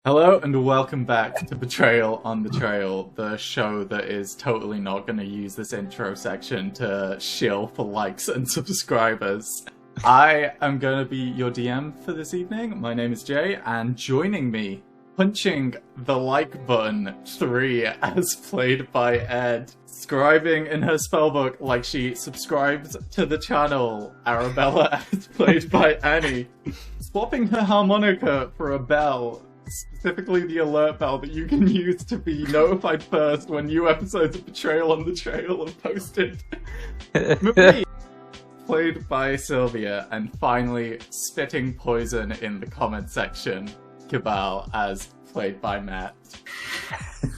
Hello and welcome back to Betrayal on the Trail, the show that is totally not going to use this intro section to shill for likes and subscribers. I am going to be your DM for this evening. My name is Jay, and joining me, punching the like button 3 as played by Ed, scribing in her spellbook like she subscribes to the channel, Arabella as played by Annie, swapping her harmonica for a bell, specifically the alert bell that you can use to be notified first when new episodes of Betrayal on the Trail are posted. Marie, played by Sylvia, and finally spitting poison in the comment section, Cabal, as played by Matt.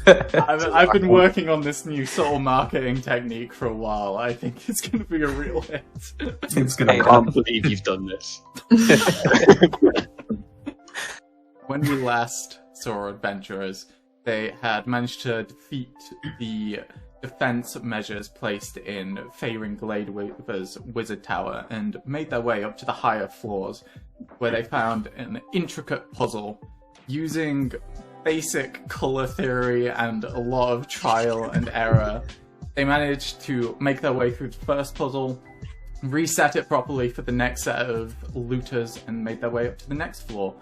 I've been working on this new subtle marketing technique for a while. I think it's going to be a real hit. I can't believe you've done this. When we last saw our adventurers, they had managed to defeat the defense measures placed in Fairing Gladeweaver's wizard tower and made their way up to the higher floors, where they found an intricate puzzle. Using basic color theory and a lot of trial and error, they managed to make their way through the first puzzle, reset it properly for the next set of looters, and made their way up to the next floor,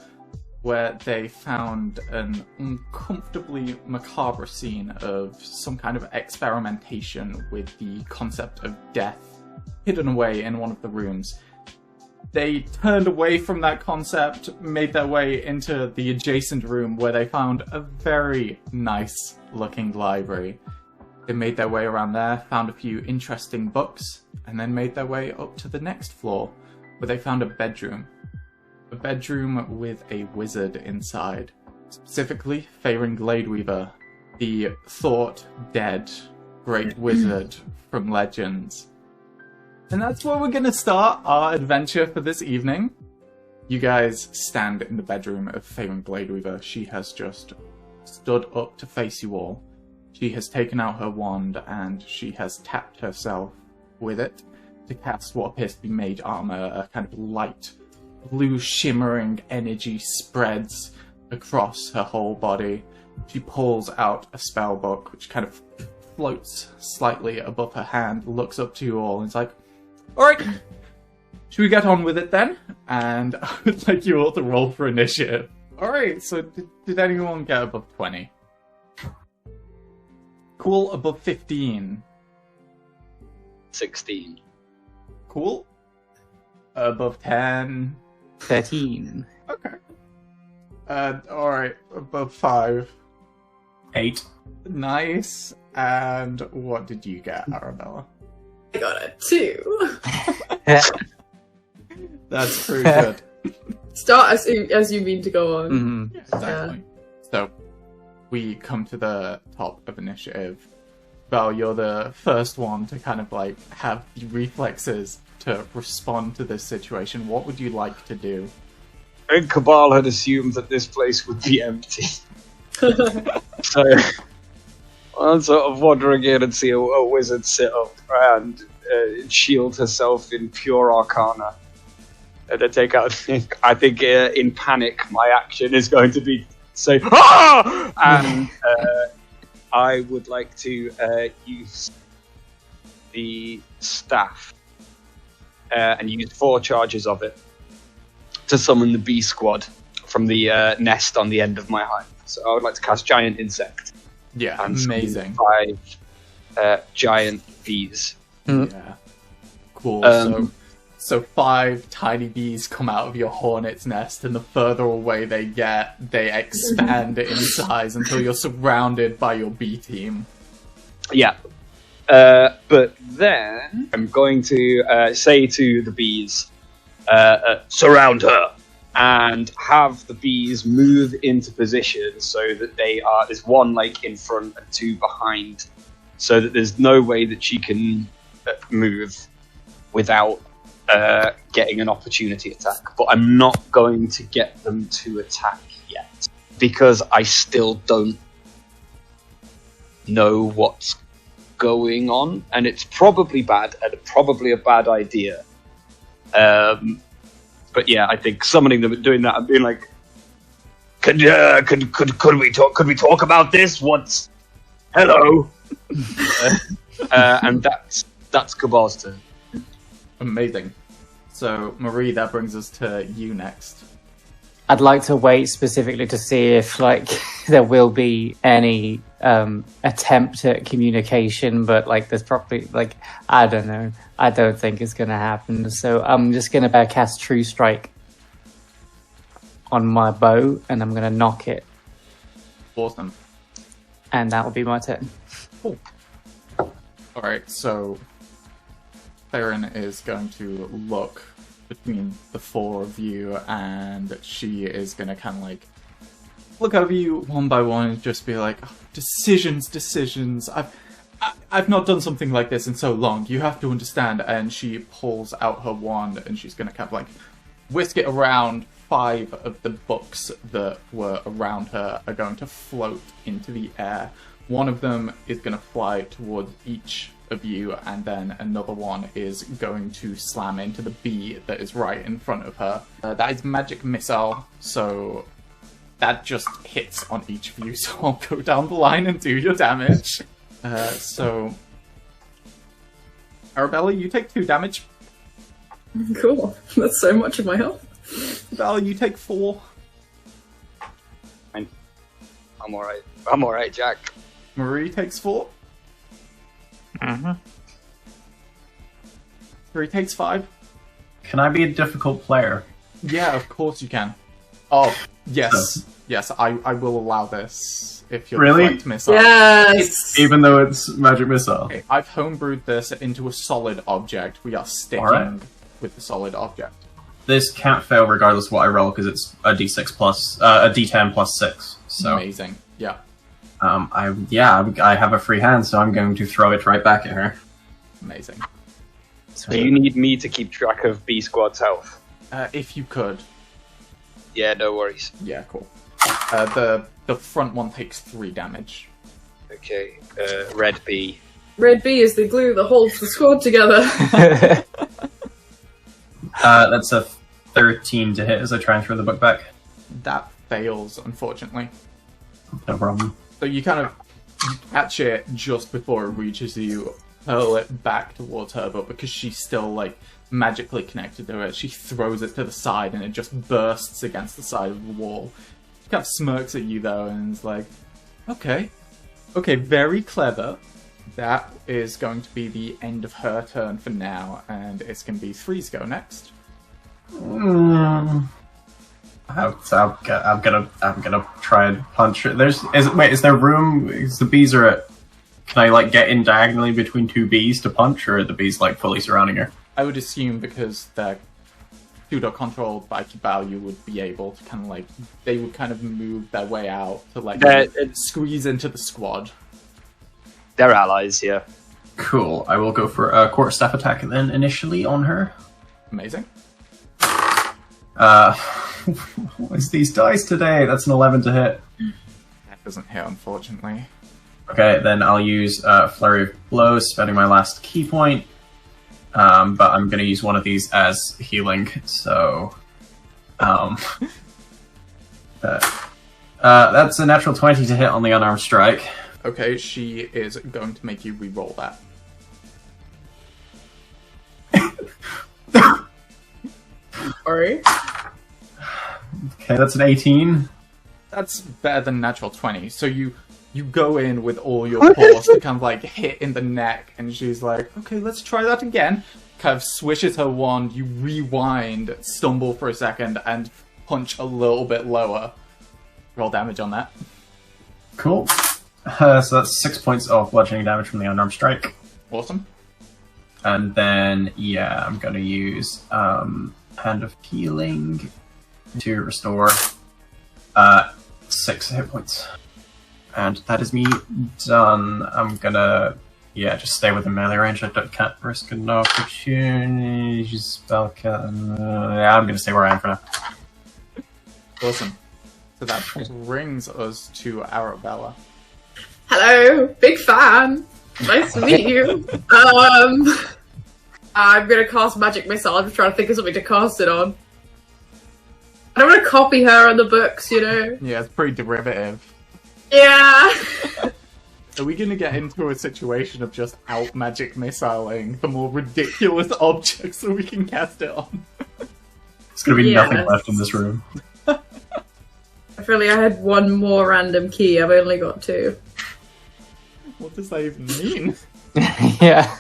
where they found an uncomfortably macabre scene of some kind of experimentation with the concept of death hidden away in one of the rooms. They turned away from that concept, made their way into the adjacent room where they found a very nice looking library. They made their way around there, found a few interesting books, and then made their way up to the next floor where they found a bedroom. A bedroom with a wizard inside. Specifically, Fairing Gladeweaver, the thought dead great wizard from Legends. And that's where we're gonna start our adventure for this evening. You guys stand in the bedroom of Fairing Gladeweaver. She has just stood up to face you all. She has taken out her wand and she has tapped herself with it to cast what appears to be mage armor, a kind of light blue shimmering energy spreads across her whole body. She pulls out a spell book which kind of floats slightly above her hand, looks up to you all and is like, alright, should we get on with it then? And I would like you all to roll for initiative. Alright, so did anyone get above 20? Cool, above 15. 16. Cool. Above 10. 13. Okay. Alright, above 5. 8. Nice. And what did you get, Arabella? I got a 2. That's pretty good. Start as you mean to go on. Mm-hmm. Yeah, exactly. So, we come to the top of initiative. Val, you're the first one to kind of like have the reflexes to respond to this situation. What would you like to do? I think Cabal had assumed that this place would be empty. So, I'm sort of wandering in and see a wizard sit up and shield herself in pure arcana. And then take out, I think in panic, my action is going to be say, ah! And I would like to use the staff and use 4 charges of it to summon the bee squad from the nest on the end of my hive. So I would like to cast Giant Insect. Yeah, And amazing. 5 giant bees. Yeah. Cool. So 5 tiny bees come out of your hornet's nest, and the further away they get, they expand in size until you're surrounded by your bee team. Yeah. But then I'm going to say to the bees, surround her, and have the bees move into position so that there's 1 like in front and 2 behind, so that there's no way that she can move without getting an opportunity attack. But I'm not going to get them to attack yet, because I still don't know what's going on, and it's probably bad, and probably a bad idea. But yeah, I think summoning them and doing that and being like, Could we talk? Could we talk about this? What's hello? And that's Cabal's turn. Amazing. So, Marie, that brings us to you next. I'd like to wait specifically to see if, like, there will be any attempt at communication, but, like, there's probably, like, I don't know. I don't think it's going to happen. So I'm just going to cast True Strike on my bow, and I'm going to knock it. Awesome. And that will be my turn. Cool. Alright, so Theron is going to look between the four of you, and she is going to kind of like look over you one by one and just be like, oh, decisions. I've not done something like this in so long. You have to understand. And she pulls out her wand, and she's going to kind of like whisk it around. 5 of the books that were around her are going to float into the air. One of them is going to fly towards each of you, and then another one is going to slam into the bee that is right in front of her. That is magic missile, so that just hits on each of you, so I'll go down the line and do your damage. So Arabella, you take 2 damage. Cool. That's so much of my health. Val, you take 4. I'm alright, Jack. Marie takes 4. Mm-hmm. 3 takes 5. Can I be a difficult player? Yeah, of course you can. Oh, yes. Yes, I will allow this if you're Really? deflect missile. Yes! Even though it's magic missile. Okay, I've homebrewed this into a solid object. We are sticking Alright. with the solid object. This can't fail regardless of what I roll because it's a d6 plus a d10 plus 6. So Amazing. Yeah. I have a free hand, so I'm going to throw it right back at her. Amazing. Do you need me to keep track of B Squad's health? If you could. Yeah, no worries. Yeah, cool. The front one takes 3 damage. Okay, Red B. Red B is the glue that holds the squad together. That's a 13 to hit as I try and throw the book back. That fails, unfortunately. No problem. So you kind of catch it just before it reaches you, hurl it back towards her, but because she's still like magically connected to it, she throws it to the side and it just bursts against the side of the wall. She kind of smirks at you though and is like, okay, very clever. That is going to be the end of her turn for now, and it's going to be Three's go next. I'm gonna try and punch it. Is there room? Is the bees are at? Can I like get in diagonally between 2 bees to punch, or are the bees like fully surrounding her? I would assume because they're pseudo-controlled by Kibao, you would be able to kind of like, they would kind of move their way out to like squeeze into the squad. They're allies, yeah. Cool. I will go for a quarterstaff attack then initially on her. Amazing. What's these dice today? That's an 11 to hit. That doesn't hit, unfortunately. Okay, then I'll use Flurry of Blows, spending my last key point. But I'm going to use one of these as healing, so... that's a natural 20 to hit on the unarmed strike. Okay, she is going to make you re-roll that. Sorry. Okay, that's an 18. That's better than natural 20. So you go in with all your force to kind of like hit in the neck, and she's like, okay, let's try that again. Kind of swishes her wand, you rewind, stumble for a second, and punch a little bit lower. Roll damage on that. Cool. So that's 6 points of bludgeoning damage from the unarmed strike. Awesome. And then, yeah, I'm going to use Hand of Healing to restore 6 hit points. And that is me done. I'm going to, just stay within melee range. I can't risk an opportunity. I'm going to stay where I am for now. Awesome. So that brings us to Arabella. Hello, big fan. Nice to meet you. I'm gonna cast Magic Missile. I'm just trying to think of something to cast it on. I don't want to copy her on the books, you know? Yeah, it's pretty derivative. Yeah! Are we going to get into a situation of just out magic missiling the more ridiculous objects that we can cast it on? There's going to be nothing Yes. left in this room. If only I had one more random key, I've only got 2. What does that even mean? Yeah.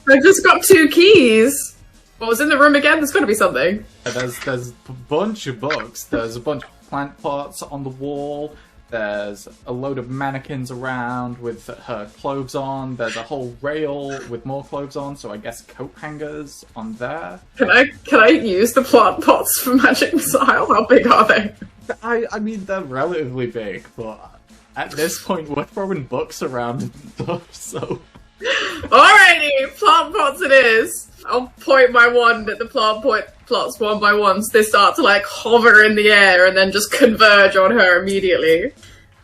I've just got 2 keys! What was in the room again? There's gotta be something. There's a bunch of books. There's a bunch of plant pots on the wall. There's a load of mannequins around with her clothes on. There's a whole rail with more clothes on, so I guess coat hangers on there. Can I use the plant pots for magic missile? How big are they? I mean, they're relatively big, but at this point we're throwing books around and stuff, so... Alrighty, plant pots it is. I'll point my wand at the plots one by one so they start to like hover in the air and then just converge on her immediately.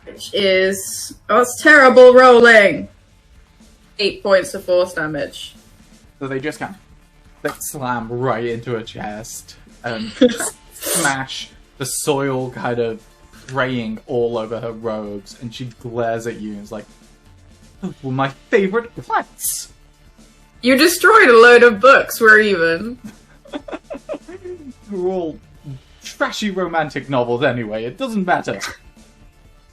Which is... oh, it's terrible rolling. 8 points of force damage. So they just kind of slam right into her chest and smash the soil kind of spraying all over her robes, and she glares at you and is like, "Those were my favorite plants!" You destroyed a load of books, we're even. They're all trashy romantic novels anyway, it doesn't matter.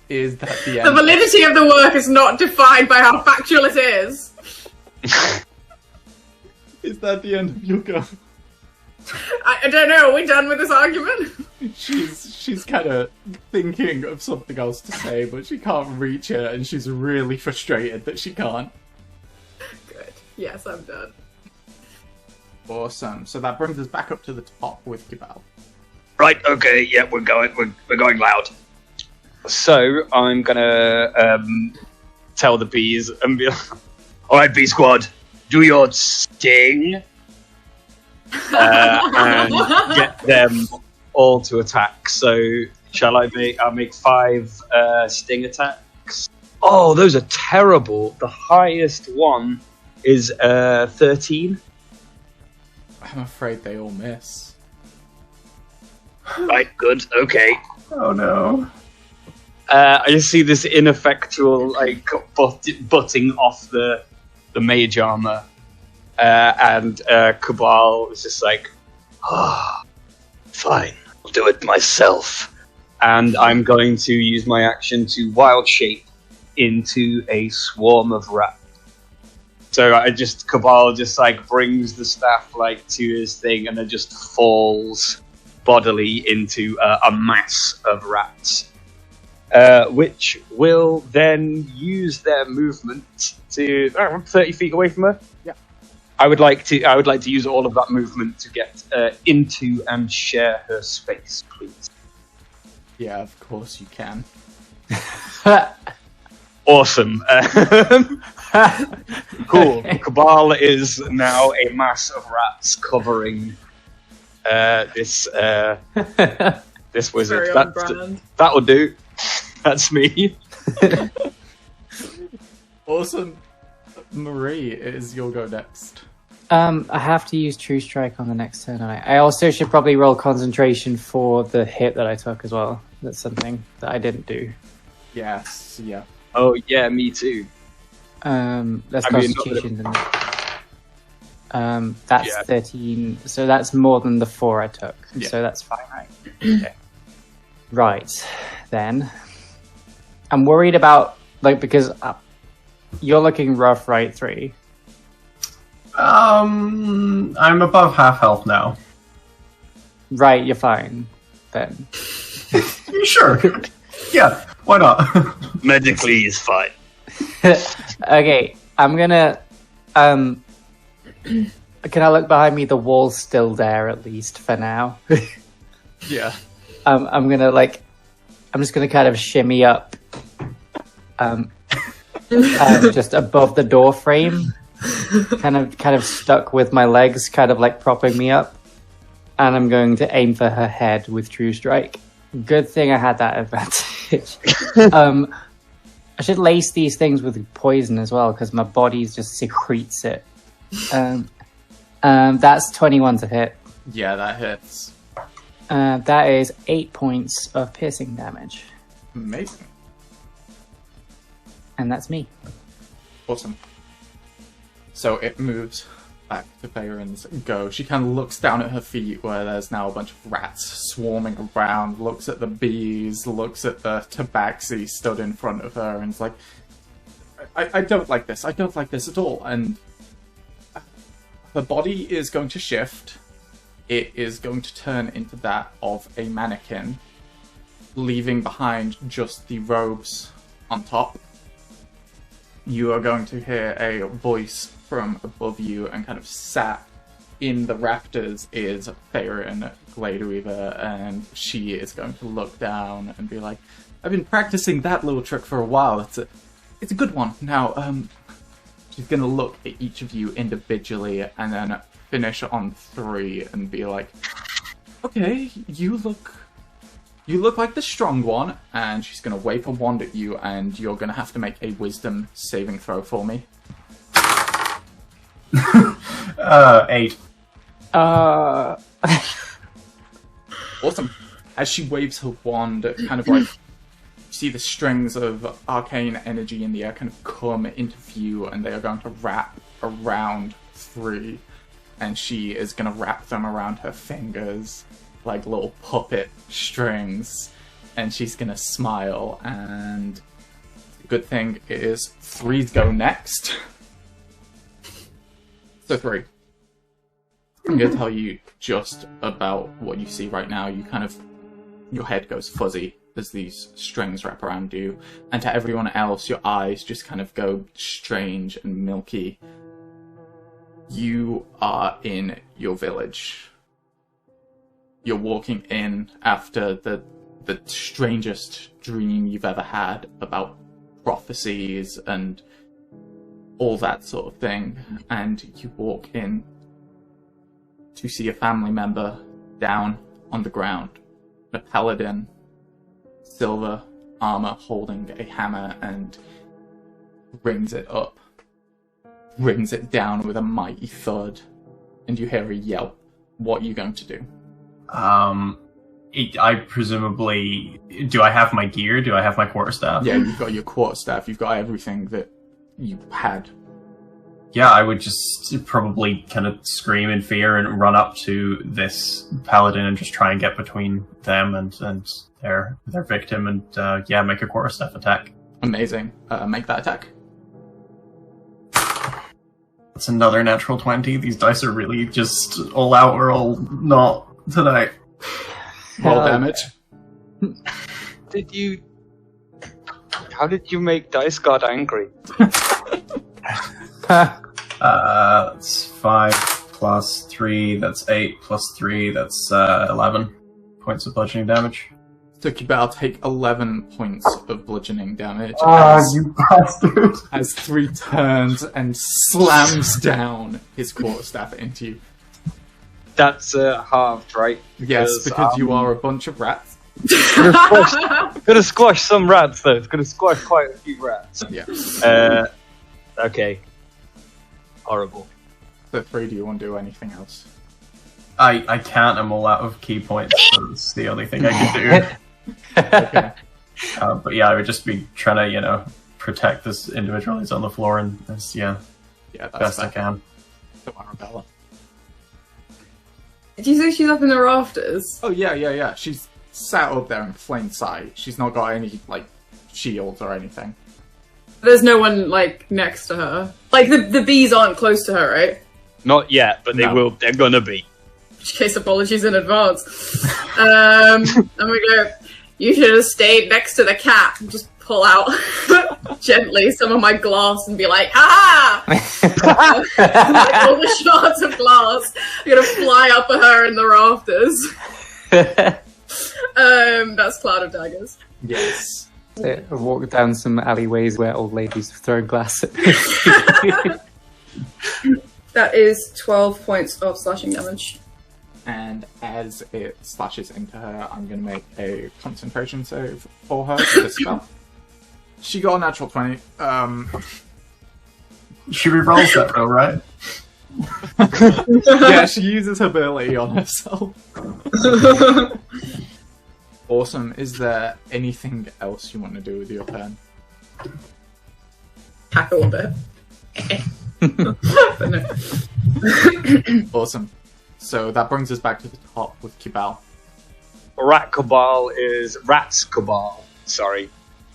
Is that the The end? validity of the work is not defined by how factual it is. Is that the end of your go? I don't know, are we done with this argument? She's kind of thinking of something else to say, but she can't reach it, and she's really frustrated that she can't. Good. Yes, I'm done. Awesome. So that brings us back up to the top with Gibal. Right, okay, yeah, we're going loud. So I'm gonna tell the bees and be like, "Alright, bee squad, do your sting." And get them all to attack. So shall I make? I'll make 5 sting attacks. Oh, those are terrible. The highest one is 13. I'm afraid they all miss. Right, good. Okay. Oh no. I just see this ineffectual like butting off the mage armor, and Cabal is just like, fine, I'll do it myself. And I'm going to use my action to wild shape into a swarm of rats. So Cabal just like brings the staff like to his thing, and then just falls bodily into a mass of rats. Which will then use their movement to 30 feet away from her. Yeah. I would like to use all of that movement to get into and share her space, please. Yeah, of course you can. Awesome. Cool. Cabal is now a mass of rats covering this wizard. Very on brand. That'll do. That's me. Awesome. Marie, it is your go next. I have to use True Strike on the next turn. I also should probably roll concentration for the hit that I took as well. That's something that I didn't do. Yes, yeah. Oh yeah, me too. That's I mean, Constitution. Isn't it? That's Yeah. 13. So that's more than the 4 I took. Yeah. So that's fine, right? Okay. Right then. I'm worried about because you're looking rough, right? 3. I'm above half health now. Right, you're fine then. Sure. Yeah, why not? Medically is fine. Okay, I'm gonna. Can I look behind me? The wall's still there, at least for now. Yeah. I'm gonna I'm just gonna kind of shimmy up, just above the door frame, kind of stuck with my legs, kind of like propping me up, and I'm going to aim for her head with True Strike. Good thing I had that advantage. I should lace these things with poison as well because my body just secretes it. That's 21 to hit. Yeah, that hits. That is 8 points of piercing damage. Amazing. And that's me. Awesome. So it moves back to Faerin's go. She kind of looks down at her feet where there's now a bunch of rats swarming around, looks at the bees, looks at the tabaxi stood in front of her, and is like, I don't like this. I don't like this at all. And her body is going to shift. It is going to turn into that of a mannequin, leaving behind just the robes on top. You are going to hear a voice from above you, and kind of sat in the rafters is Faerin Gladeweaver, and she is going to look down and be like, I've been practicing that little trick for a while. It's a good one. Now, she's going to look at each of you individually and then finish on 3 and be like, okay, you look like the strong one, and she's going to wave her wand at you, and you're going to have to make a wisdom saving throw for me. 8. Awesome. As she waves her wand, kind of like, you see the strings of arcane energy in the air kind of come into view, and they are going to wrap around 3, and she is going to wrap them around her fingers like little puppet strings, and she's going to smile, and the good thing is 3's go next. So 3. I'm going to tell you just about what you see right now. You kind of, your head goes fuzzy as these strings wrap around you, and to everyone else, your eyes just kind of go strange and milky. You are in your village. You're walking in after the strangest dream you've ever had about prophecies and all that sort of thing, and you walk in to see a family member down on the ground, a paladin, silver armor, holding a hammer, and brings it up, brings it down with a mighty thud, and you hear a yelp. What are you going to do? I presumably, do I have my gear? Do I have my quarterstaff? Yeah, you've got your quarterstaff, you've got everything that you had. Yeah, I would just probably kind of scream in fear and run up to this paladin and just try and get between them and their victim, and yeah, make a quarterstaff attack. Amazing. Make that attack. That's another natural 20. These dice are really just all out or all not tonight. Roll damage. How did you make Dice God angry? That's 5 plus 3, that's 8 plus 3, that's 11 points of bludgeoning damage. Tukibao, take 11 points of bludgeoning damage You bastard! as 3 turns and slams down his quarterstaff into you. That's halved, right? Yes, because you are a bunch of rats. Gonna squash some rats, though. It's gonna squash quite a few rats. Yeah. Okay. Horrible. So 3, do you want to do anything else? I can't, I'm all out of key points, so that's the only thing I can do. Okay. But yeah, I would just be trying to, protect this individual who's on the floor, and as, Yeah, that's best I fair. can. Come on, Arabella. Did you say she's up in the rafters? Oh, yeah. She's sat up there in plain sight. She's not got any, shields or anything. There's no one, next to her. The bees aren't close to her, right? Not yet, but No. They're gonna be. In case, apologies in advance. I'm gonna go, you should have stayed next to the cat and just pull out gently some of my glass and be like, ha ha! All the shards of glass are gonna fly up at her in the rafters. That's Cloud of Daggers. Yes. Walk down some alleyways where old ladies throw glass at me. That is 12 points of slashing damage. And as it slashes into her, I'm going to make a concentration save for her for this spell. She got a natural 20. She rerolls that though, right? Yeah, she uses her ability on herself. Awesome. Is there anything else you want to do with your turn? Tackle a bit. But no. Awesome. So that brings us back to the top with Kibal. Rats Cabal, sorry,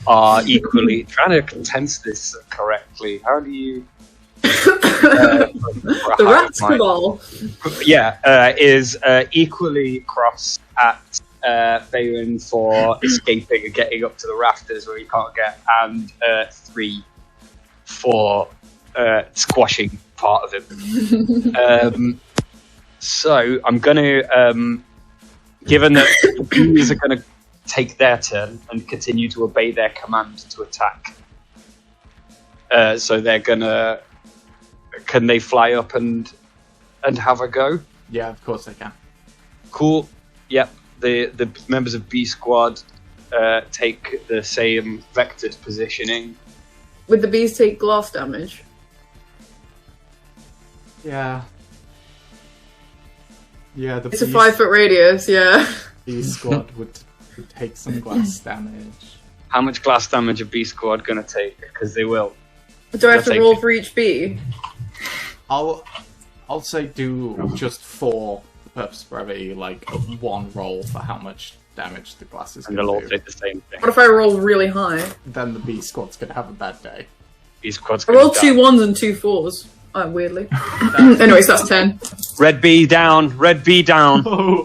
are equally trying to tense this correctly. How do you? The Rats Cabal. Yeah, is equally cross at Balin for escaping and getting up to the rafters where he can't get, and 3 for squashing part of him. So I'm going to, given that the bees are going to take their turn and continue to obey their command to attack. So they're going to, can they fly up and have a go? Yeah, of course they can. Cool. Yep. The members of B Squad take the same vectored positioning. Would the bees take glass damage? Yeah. Yeah, It's a 5-foot radius, yeah. B squad would take some glass damage. How much glass damage are B Squad going to take? Because they will. Do I have to roll for each bee? I'll say do just for the purpose of brevity, like 1 roll for how much damage the glass is And going they'll all to do. take the same thing. What if I roll really high? Then the B squad's going to have a bad day. B Squad's I going rolled to 2 1s and 2 4s. Oh, weirdly. Anyways, that's 10. Red B down. Red B down. Oh,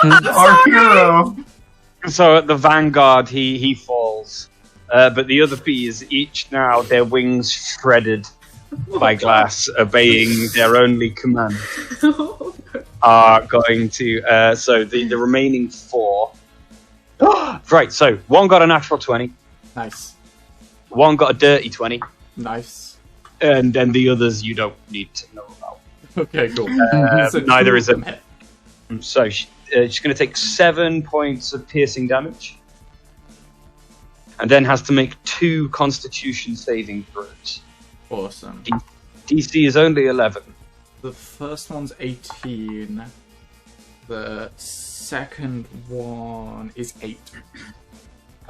Our hero! So at the Vanguard, he falls. But the other bees, each now, their wings shredded by glass, obeying their only command, are going to... so the remaining 4... Right, so 1 got a natural 20. nice. 1 got a dirty 20. Nice. And then the others you don't need to know about. Okay, cool. So neither 2 is of them it. hit. So she's going to take 7 points of piercing damage. And then has to make 2 constitution saving throws. Awesome. DC is only 11. The first one's 18. The second one is 8.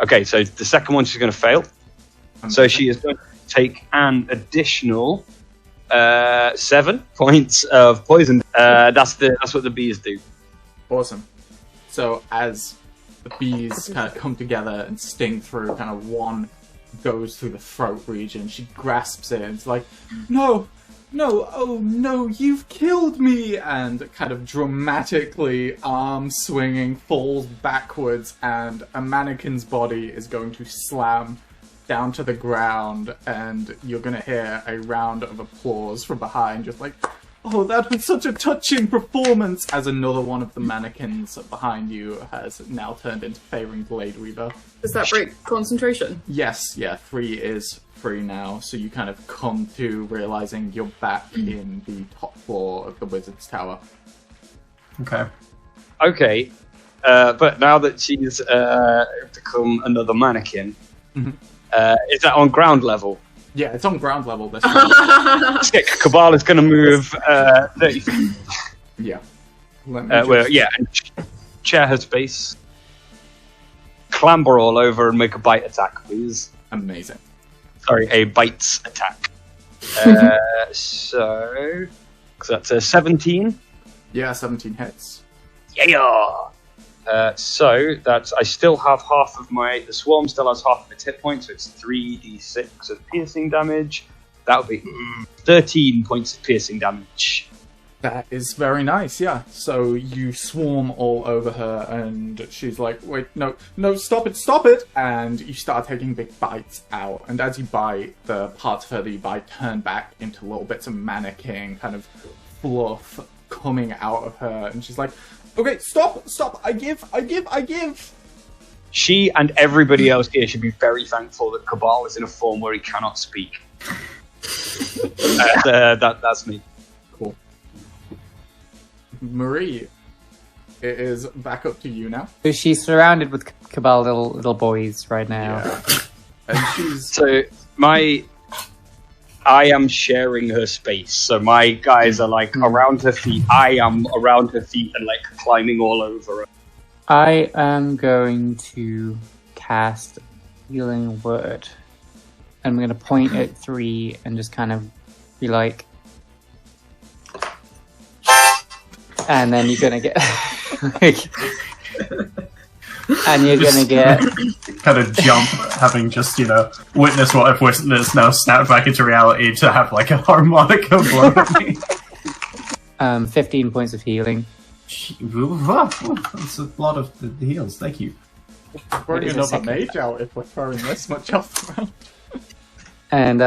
Okay, so the second one she's going to fail. So she is going to take an additional 7 points of poison. That's what the bees do. Awesome. So as the bees kind of come together and sting through, kind of one goes through the throat region. She grasps it and it's like, no, oh no, you've killed me! And kind of dramatically, arm swinging, falls backwards, and a mannequin's body is going to slam down to the ground, and you're gonna hear a round of applause from behind, just like, oh, that was such a touching performance, as another one of the mannequins behind you has now turned into Favoring Blade Weaver. Does that break concentration? Yes, yeah, 3 is free now, so you kind of come to realizing you're back in the top floor of the Wizard's Tower. Okay. Okay, but now that she's become another mannequin, is that on ground level? Yeah, it's on ground level this time. Cabal is going to move 30 feet. Yeah. Let me And chair her space. Clamber all over and make a bite attack, please. Amazing. Sorry, a bites attack. So that's a 17. Yeah, 17 hits. Yeah. So that's I still have half of the swarm still has half of its hit points, so it's 3d6 of piercing damage. That would be 13 points of piercing damage. That is very nice, yeah. So you swarm all over her, and she's like, wait, no, stop it! And you start taking big bites out. And as you bite, the parts of her that you bite turn back into little bits of mannequin, kind of fluff coming out of her. And she's like, okay, stop, I give. She and everybody else here should be very thankful that Cabal is in a form where he cannot speak. That's me. Cool. Marie, it is back up to you now. So she's surrounded with Cabal little boys right now. Yeah. And she's... So my I am sharing her space. So my guys are like around her feet. I am around her feet and like climbing all over her. I am going to cast Healing Word. I'm going to point at 3 and just kind of be like... And then you're going to get... and you're going to get... Kind of jump, having just, witnessed what I've witnessed, now snap back into reality to have like a harmonica blow at me. 15 points of healing. That's a lot of the heals, thank you. Bring another mage out if we're throwing this much off around. And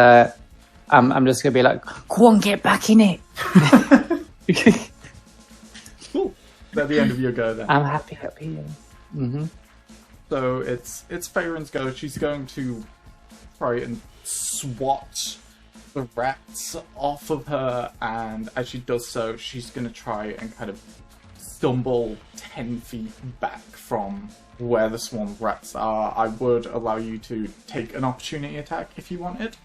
I'm just going to be like, go on, get back in it. Cool. At the end of your go then. I'm happy up here. Mm-hmm. So it's Faerun's go. She's going to try and swat the rats off of her, and as she does so, she's going to try and kind of stumble 10 feet back from where the swarm of rats are. I would allow you to take an opportunity attack if you wanted.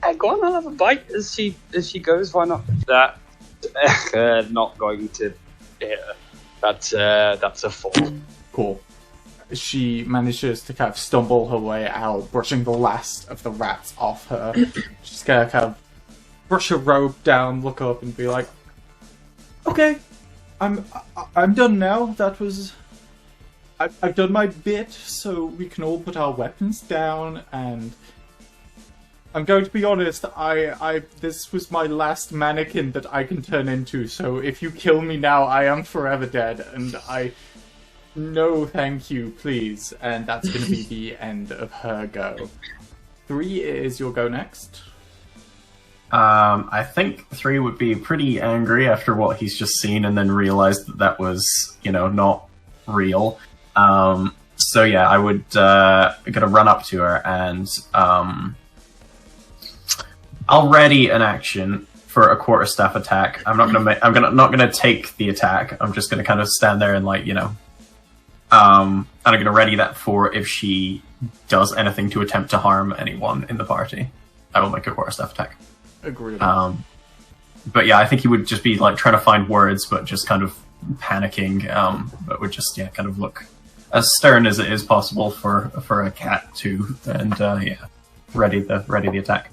Hey, go on, I'll have a bite as she goes. Why not? That not going to hit her. That's a 4. Cool. She manages to kind of stumble her way out, brushing the last of the rats off her. She's gonna kind of brush her robe down, look up, and be like, "Okay, I'm done now. That was I've done my bit, so we can all put our weapons down." And I'm going to be honest. This was my last mannequin that I can turn into. So if you kill me now, I am forever dead, and no, thank you, please. And that's going to be the end of her go. 3 is your go next. I think 3 would be pretty angry after what he's just seen and then realized that was, not real. So yeah, I would gonna run up to her and I'll ready an action for a quarterstaff attack. I'm not gonna take the attack. I'm just gonna kind of stand there and and I'm gonna ready that for if she does anything to attempt to harm anyone in the party. I will make a quarterstaff attack. Agreed. But yeah, I think he would just be like trying to find words, but just kind of panicking. But would just kind of look as stern as it is possible for a cat to, and ready the attack.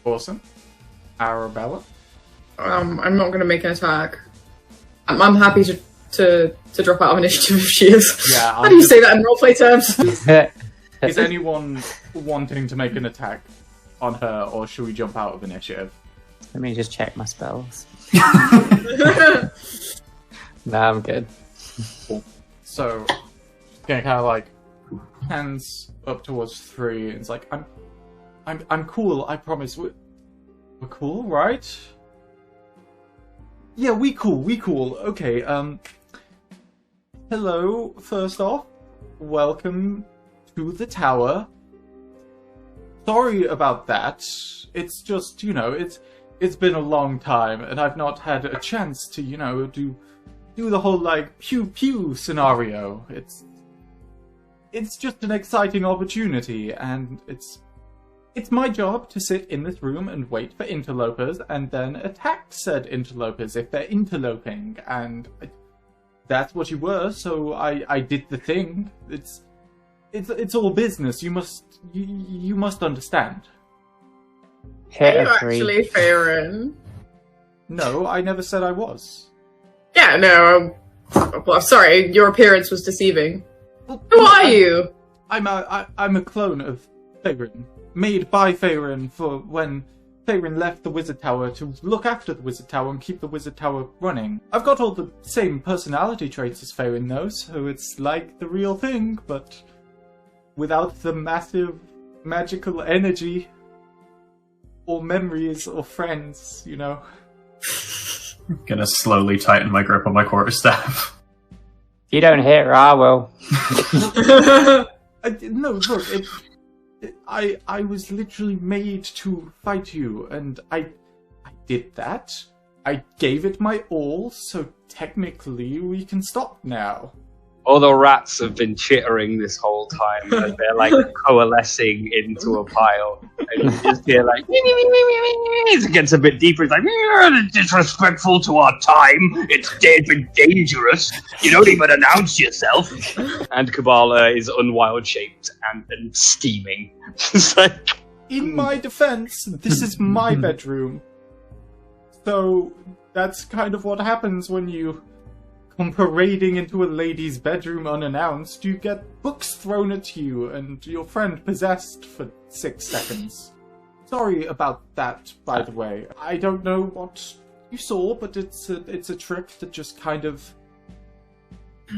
Awesome. Arabella. I'm not going to make an attack. I'm happy to drop out of initiative if she is. Yeah. How do you say that in roleplay terms? Is anyone wanting to make an attack on her, or should we jump out of initiative? Let me just check my spells. Nah, I'm good. Cool. So, gonna kind of like hands up towards 3, and it's like, I'm cool. I promise. We're cool, right? Yeah, we cool. Okay. Hello. First off, welcome to the tower. Sorry about that. It's just, it's been a long time, and I've not had a chance to, do the whole like pew pew scenario. It's just an exciting opportunity, and it's my job to sit in this room and wait for interlopers and then attack said interlopers if they're interloping, and that's what you were, so I did the thing. It's all business. You must understand. Hit Are you a 3. actually Faerun? No, I never said I was. Yeah, no. Well, sorry, your appearance was deceiving. Well, Who are you? I'm a clone of Faerun, made by Faerun for when Faerun left the Wizard Tower to look after the Wizard Tower and keep the Wizard Tower running. I've got all the same personality traits as Faerun though, so it's like the real thing, but without the massive magical energy or memories or friends, I'm gonna slowly tighten my grip on my quarterstaff. If you don't hit her, I will. No, look, I was literally made to fight you, and I did that. I gave it my all, so technically we can stop now. All the rats have been chittering this whole time, and they're like coalescing into a pile. And you just hear like, it gets a bit deeper. It's like, it's disrespectful to our time. It's dead and dangerous. You don't even announce yourself. And Kabbalah is unwild shaped and steaming. Just like, In my defense, this is my bedroom. So that's kind of what happens when you come parading into a lady's bedroom unannounced. You get books thrown at you and your friend possessed for 6 seconds. Sorry about that, by the way. I don't know what you saw, but it's a trick that just kind of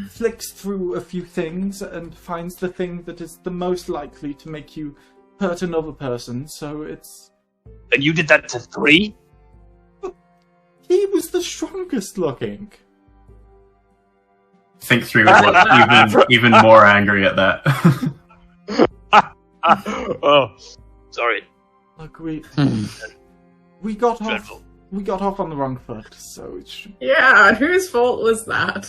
flicks through a few things and finds the thing that is the most likely to make you hurt another person, so it's... And you did that to 3? He was the strongest looking. Think 3 would look even more angry at that. Oh, sorry. Look, we got Dreadful. off. We got off on the wrong foot, so Yeah, and whose fault was that?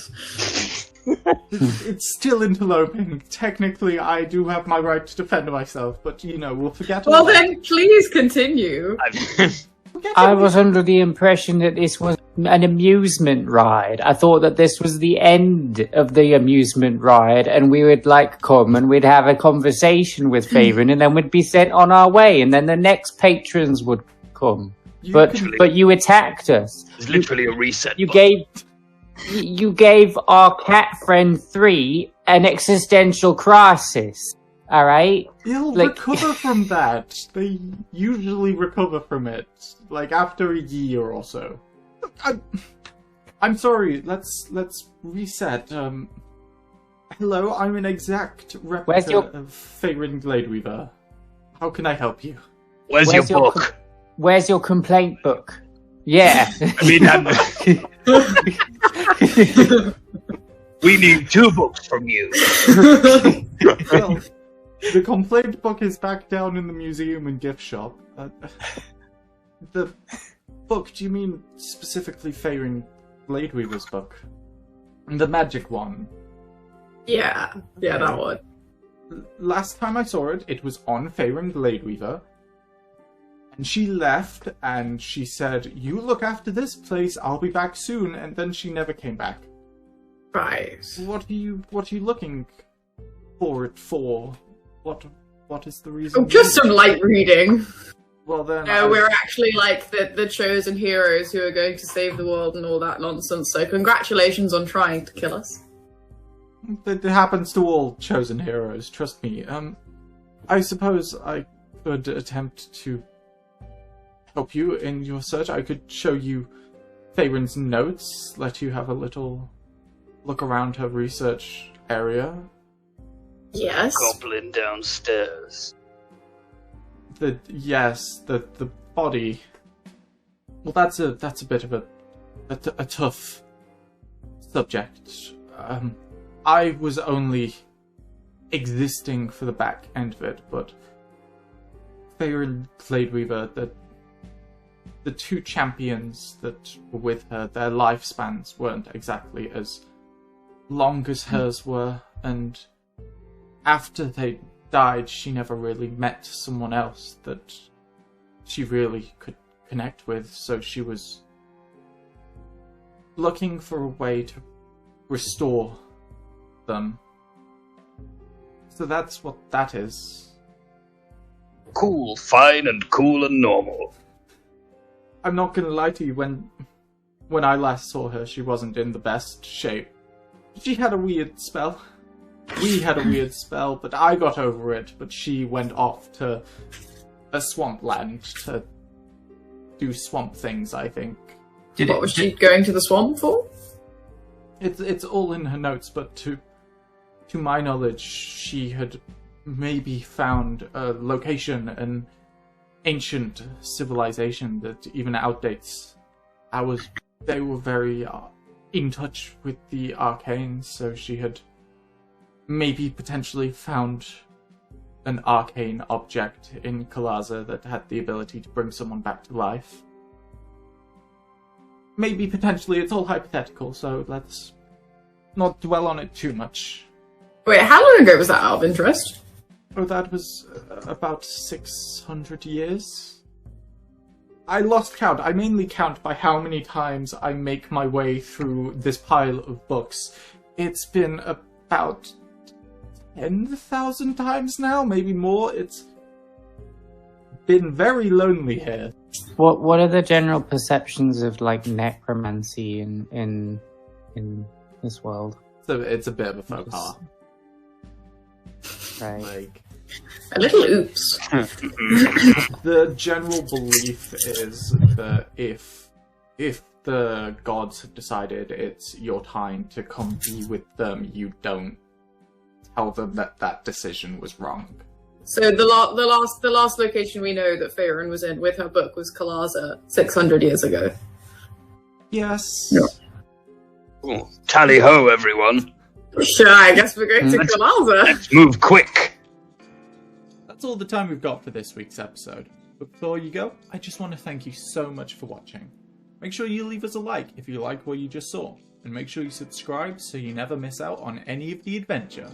it's still interloping. Technically, I do have my right to defend myself, but we'll forget. Well, all that. then please continue. I was under the impression that this was an amusement ride. I thought that this was the end of the amusement ride, and we would come and we'd have a conversation with Faven, and then we'd be sent on our way, and then the next patrons would come. But you attacked us. It's literally a reset. You gave our cat friend 3 an existential crisis. All right. They'll recover from that. They usually recover from it, after a year or so. I'm sorry. Let's reset. Hello, I'm an exact replica of Faerun Gladeweaver. How can I help you? Where's your book? Where's your complaint book? Yeah. I mean, we need 2 books from you. Well, the complaint book is back down in the museum and gift shop. The book, do you mean specifically Faerun Gladeweaver's book? The magic one? Yeah, that one. Last time I saw it, it was on Faerun Gladeweaver. And she left, and she said, "You look after this place, I'll be back soon," and then she never came back. Right. What are you looking for it for? What is the reason? Oh, just some light reading. Well then... We're actually the chosen heroes who are going to save the world and all that nonsense, so congratulations on trying to kill us. It happens to all chosen heroes, trust me. I suppose I could attempt to help you in your search. I could show you Faerun's notes, let you have a little look around her research area. Yes. Goblin downstairs. The body. Well, that's a bit of a tough subject. I was only existing for the back end of it, but Faerun Gladeweaver, the 2 champions that were with her, their lifespans weren't exactly as long as hers were, and after they died, she never really met someone else that she really could connect with, so she was looking for a way to restore them. So that's what that is. Cool, fine, and cool and normal. I'm not gonna lie to you, when I last saw her, she wasn't in the best shape. She had a weird spell. We had a weird spell, but I got over it, but she went off to a swamp land to do swamp things, I think. What was she going to the swamp for? It's all in her notes, but to my knowledge, she had maybe found a location, an ancient civilization that even outdates ours. They were very in touch with the arcane, so she had maybe potentially found an arcane object in Kalaza that had the ability to bring someone back to life. Maybe potentially, it's all hypothetical, so let's not dwell on it too much. Wait, how long ago was that, out of interest? Oh, that was about 600 years. I lost count. I mainly count by how many times I make my way through this pile of books. It's been about 10,000 times now, maybe more. It's been very lonely here. What are the general perceptions of like necromancy in this world? So it's a bit of a faux pas. Right. Like, A little oops. the general belief is that if the gods have decided it's your time to come be with them, you don't tell them that decision was wrong. So the last location we know that Faerun was in with her book was Kalaza 600 years ago. Yes. Yeah. Oh, tally ho, everyone. Sure, I guess we're going to Kalaza. Let's move quick. That's all the time we've got for this week's episode. But before you go, I just want to thank you so much for watching. Make sure you leave us a like if you like what you just saw, and make sure you subscribe so you never miss out on any of the adventure.